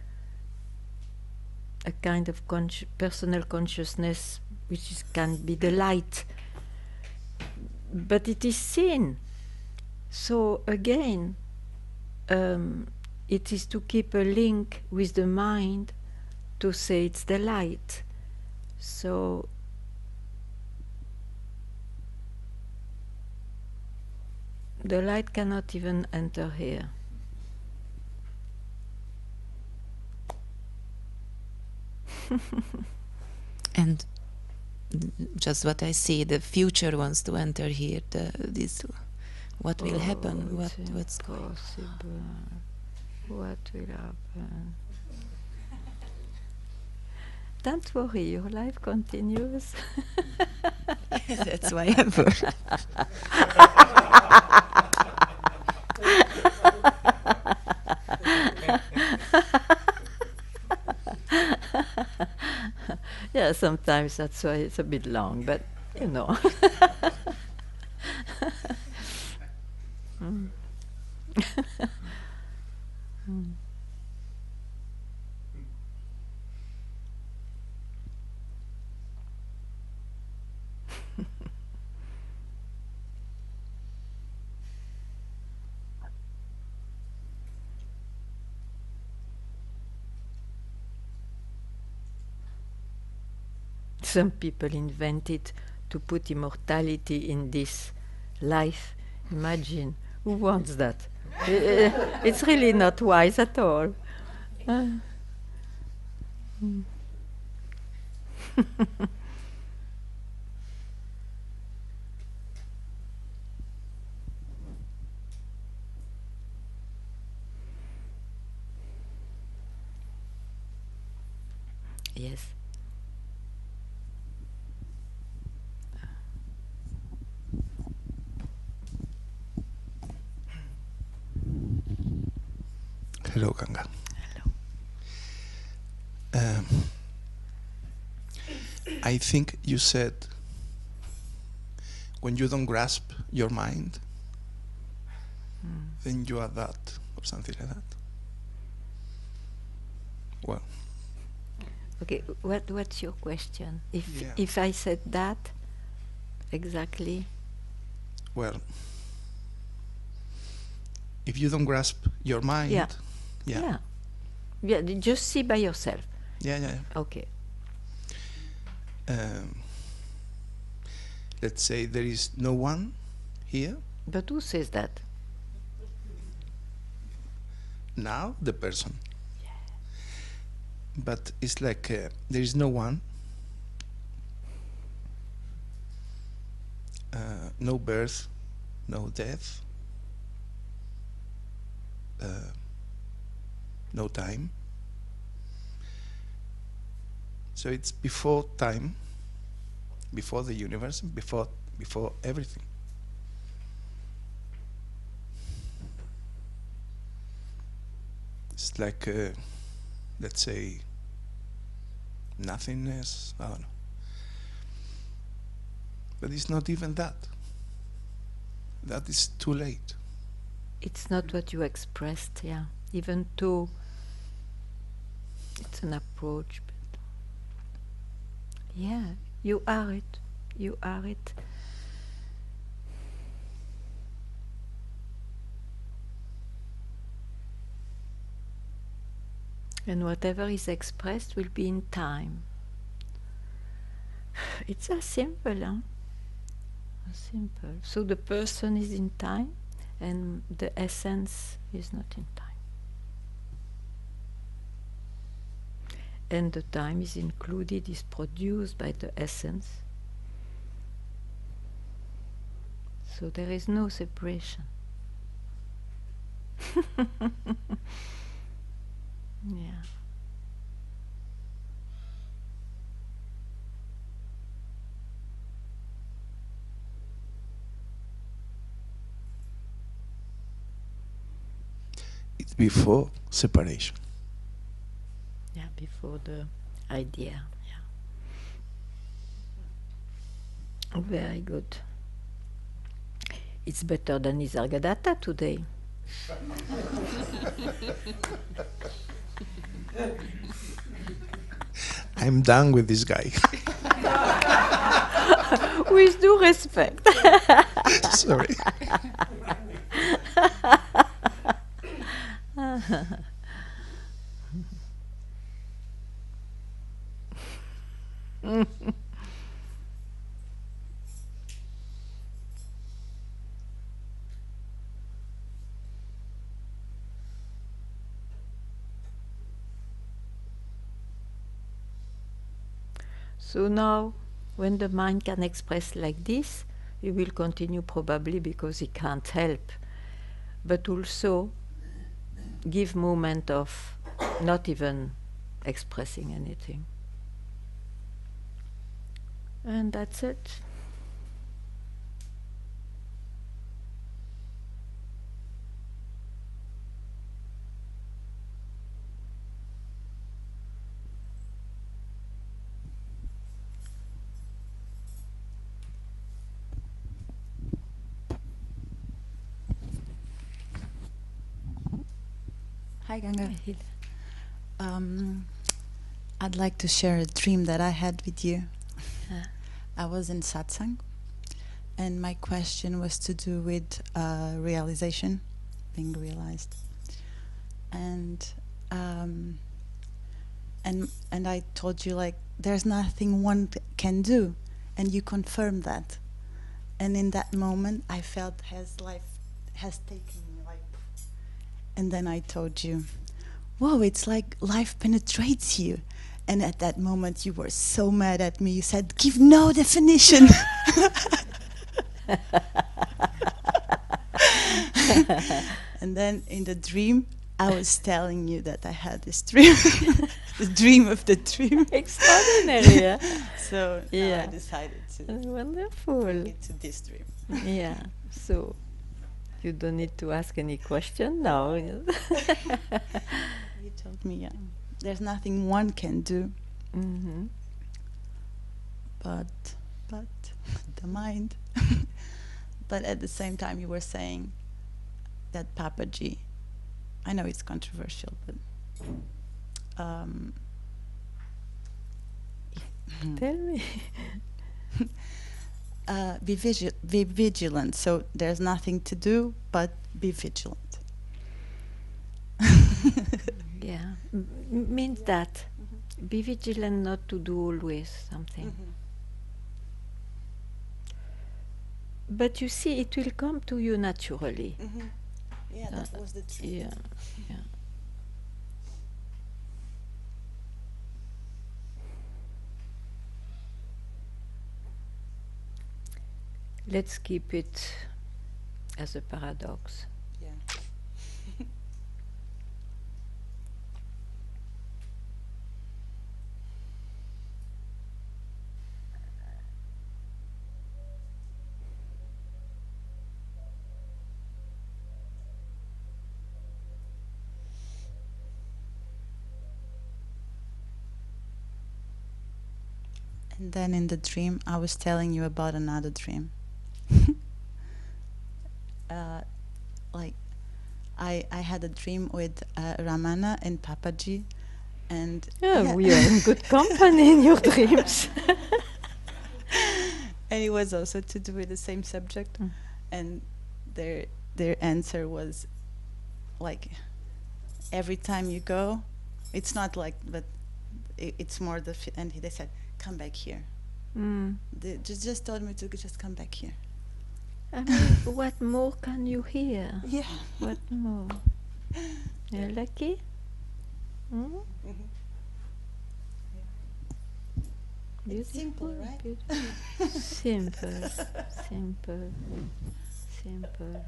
a kind of personal consciousness which can be the light, but it is seen. So again, it is to keep a link with the mind to say it's the light. So the light cannot even enter here. And just what I see, the future wants to enter here. What will happen? What's possible? What will happen? Don't worry, your life continues. That's why I'm worried. Yeah, sometimes that's why it's a bit long, but you know. Mm. Mm. Some people invented to put immortality in this life. Imagine, who wants that? It's really not wise at all. Mm. Yes. Hello, Ganga. Hello. I think you said when you don't grasp your mind, then you are that, or something like that. Well. Okay, what's your question? Yeah. If I said that, exactly. Well, if you don't grasp your mind, Yeah, just see by yourself. Yeah. Okay. Let's say there is no one here. But who says that? Now, the person. But it's like there is no one, no birth, no death, no time. So it's before time, before the universe, before everything. It's like, let's say, nothingness, I don't know. But it's not even that. That is too late. It's not what you expressed, yeah. Even though it's an approach, but yeah, you are it. You are it. And whatever is expressed will be in time. It's as simple, huh? As simple. So the person is in time, and the essence is not in time. And the time is included, is produced by the essence. So there is no separation. Yeah. It's before separation. Yeah, before the idea. Yeah. Very good. It's better than Nisargadatta today. I'm done with this guy. With due respect. Sorry. So now, when the mind can express like this, you will continue probably because it can't help. But also give moment of not even expressing anything. And that's it. Hi, Ganga. I'd like to share a dream that I had with you. I was in Satsang, and my question was to do with realization, being realized. And I told you, like, there's nothing one can do, and you confirmed that. And in that moment, I felt as life has taken me, like, and then I told you, whoa, it's like life penetrates you. And at that moment, you were so mad at me. You said, give no definition. And then in the dream, I was telling you that I had this dream, the dream of the dream. Extraordinary, yeah? So now I decided to Wonderful. bring it to this dream. Yeah, so you don't need to ask any question now. You told me, yeah, there's nothing one can do, but the mind. But at the same time, you were saying that Papaji, I know it's controversial, but Tell me. be vigilant. So there's nothing to do but be vigilant. Yeah, means that be vigilant not to do always something. But you see, it will come to you naturally. Yeah, that was the truth. Yeah, yeah. Let's keep it as a paradox. Yeah. And then in the dream, I was telling you about another dream. Like, I had a dream with Ramana and Papaji, and We are in good company in your dreams. and it was also to do with the same subject, and their answer was like, every time you go, it's not like, but it's more and they said, come back here. They just told me to just come back here. I mean, what more can you hear? Yeah. What more? You're lucky? It's simple, right? Beautiful. Simple, simple, simple.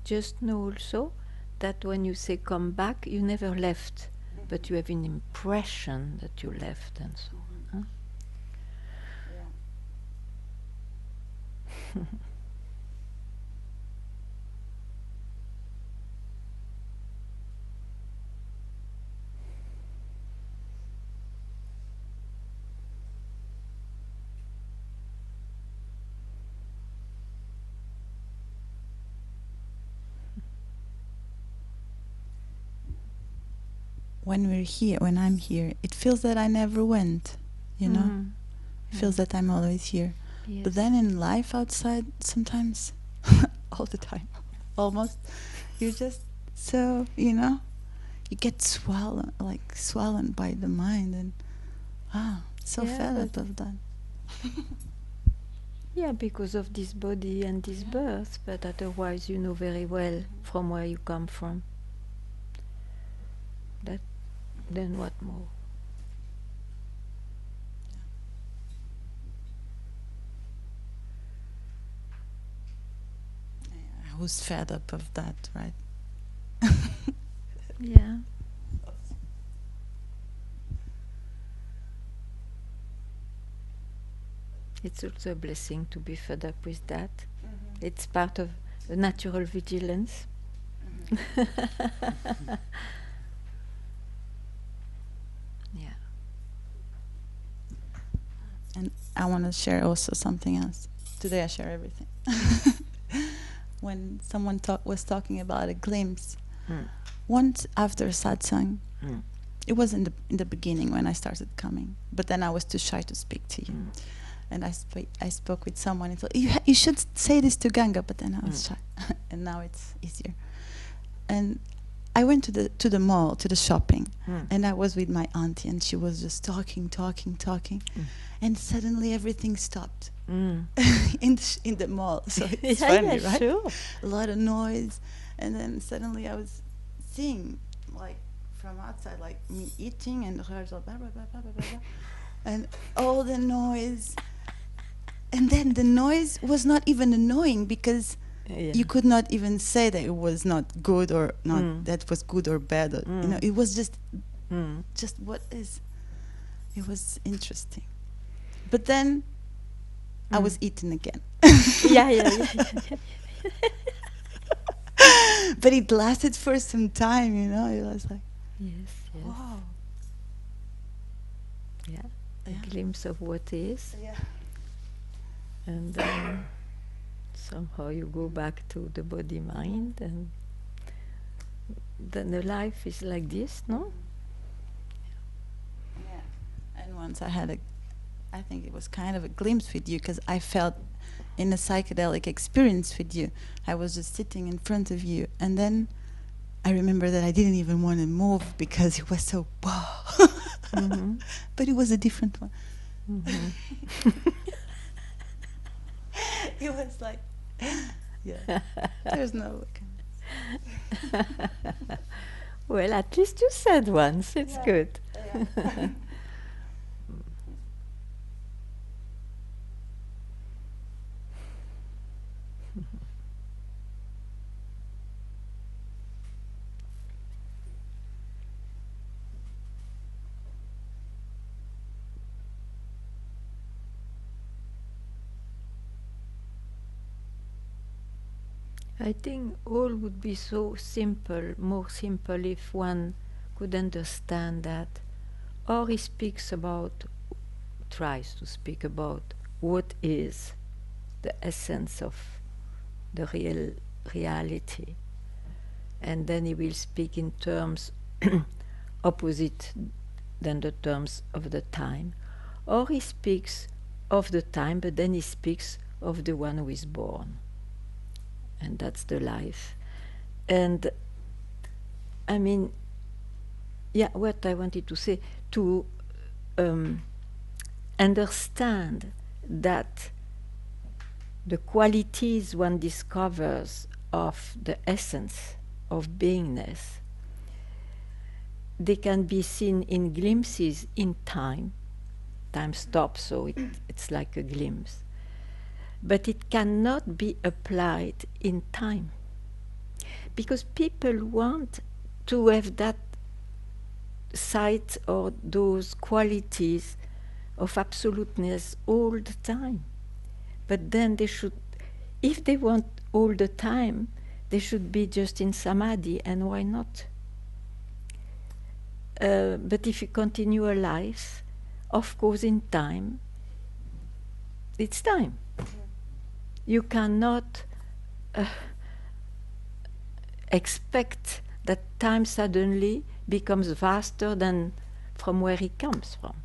Just know also that when you say come back, you never left, but you have an impression that you left and so on. When we're here, when I'm here, it feels that I never went, you know? It feels that I'm always here. Yes. But then in life outside, sometimes, all the time, almost, you're just so, you know, you get swollen by the mind, and so Yeah, fed but up of that. yeah, because of this body and this birth, but otherwise you know very well from where you come from. That, then what more? Who's fed up of that, right? Yeah. It's also a blessing to be fed up with that. It's part of the natural vigilance. Yeah. And I want to share also something else. Today I share everything. When someone was talking about a glimpse, once after satsang, it was in the beginning when I started coming, but then I was too shy to speak to you. And I spoke with someone and thought, you should say this to Ganga, but then I was shy. And now it's easier. And I went to the mall, to the shopping, and I was with my auntie, and she was just talking, and suddenly everything stopped in the mall. So it's funny, right? Sure. A lot of noise, and then suddenly I was seeing, like from outside, like me eating, and her blah, blah, blah, blah, blah, blah, and all the noise, and then the noise was not even annoying because. Yeah. You could not even say that it was not good or not that was good or bad. Or, you know, it was just what is. It was interesting, but then I was eaten again. yeah. But it lasted for some time, you know. It was like, Yes. wow. Yeah. A glimpse of what is. Yeah. And somehow you go back to the body mind, and then the life is like this, no? Yeah. And once I had I think it was kind of a glimpse with you, because I felt in a psychedelic experience with you. I was just sitting in front of you, and then I remember that I didn't even want to move because it was so wow. But it was a different one. It was like, yeah, there's no. Well, at least you said once. It's good. Yeah. I think all would be so simple, more simple, if one could understand that. Or he tries to speak about what is the essence of the reality. And then he will speak in terms opposite than the terms of the time. Or he speaks of the time, but then he speaks of the one who is born. And that's the life. And I mean, what I wanted to say, to understand that the qualities one discovers of the essence of beingness, they can be seen in glimpses in time. Time stops, so it's like a glimpse. But it cannot be applied in time. Because people want to have that sight or those qualities of absoluteness all the time. But then they should if they want all the time, they should be just in samadhi, and why not? But if you continue a life, of course in time, it's time. You cannot expect that time suddenly becomes vaster than from where it comes from.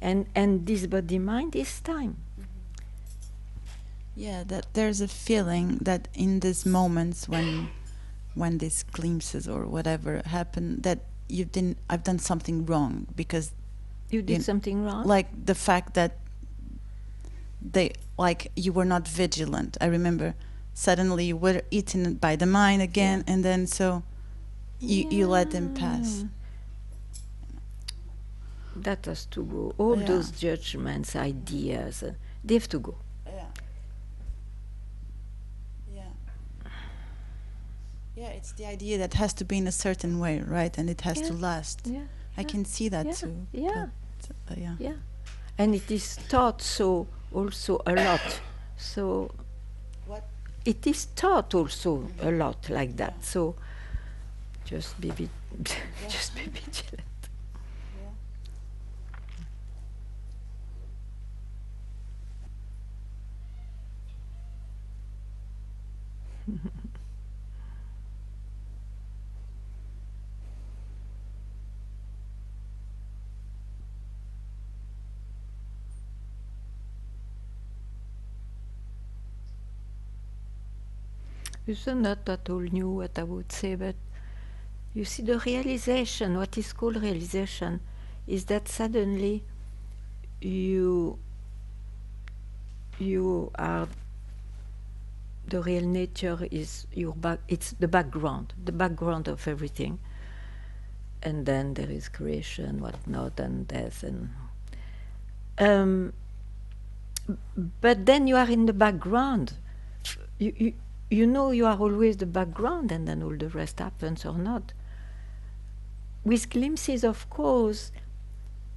And this body-mind is time. Yeah, that there's a feeling that in these moments when these glimpses or whatever happen, that I've done something wrong, because You did something wrong? like the fact that you were not vigilant. I remember suddenly you were eaten by the mind again, and then so you let them pass. That has to go. All those judgments, ideas, they have to go. Yeah, it's the idea that has to be in a certain way, right? And it has to last. I can see that too. Yeah. But, yeah. And it is taught so also a lot. So what? It is taught also a lot like that. So just be just be vigilant. It's not at all new what I would say, but you see, the realization, what is called realization, is that suddenly you are, the real nature is it's the background of everything. And then there is creation, whatnot, and death, and but then you are in the background. You know you are always the background, and then all the rest happens or not. With glimpses, of course,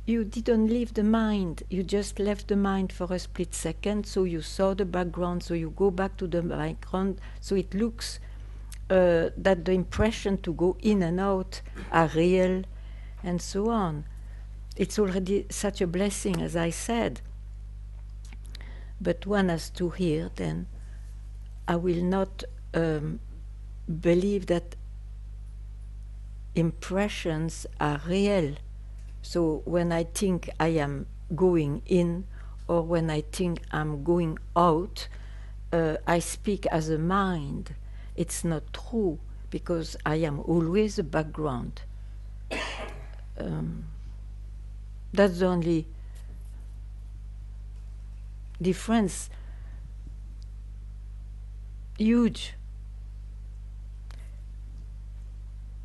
you didn't leave the mind. You just left the mind for a split second, so you saw the background, so you go back to the background, so it looks that the impression to go in and out are real, and so on. It's already such a blessing, as I said. But one has to hear, then I will not believe that impressions are real. So when I think I am going in, or when I think I'm going out, I speak as a mind. It's not true, because I am always a background. That's the only difference. Huge.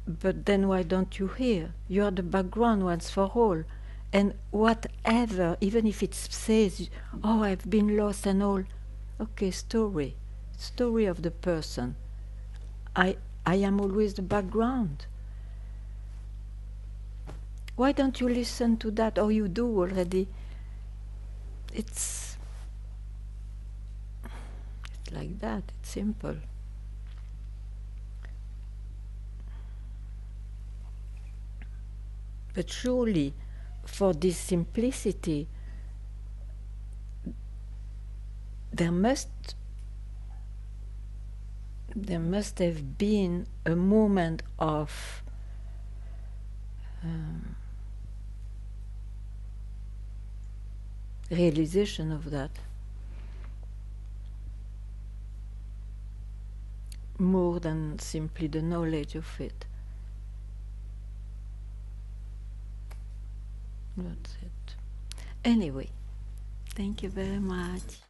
But then why don't you hear? You are the background once for all. And whatever, even if it says, oh, I've been lost and all, okay, story of the person. I am always the background. Why don't you listen to that? Or you do already. It's like that, it's simple. But surely, for this simplicity, there must have been a moment of realization of that, more than simply the knowledge of it. That's it. Anyway, thank you very much.